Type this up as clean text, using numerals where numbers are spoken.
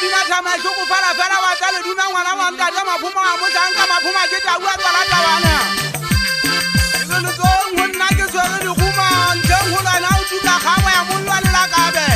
bina thama go go fala fela wa tla le duna ngwana wa ntate maphuma a mo tsanka maphuma ke ta bua tsala tawana le go nna ke tswele le guma nteng ho lana o tuka gawa ya molwa le la kabe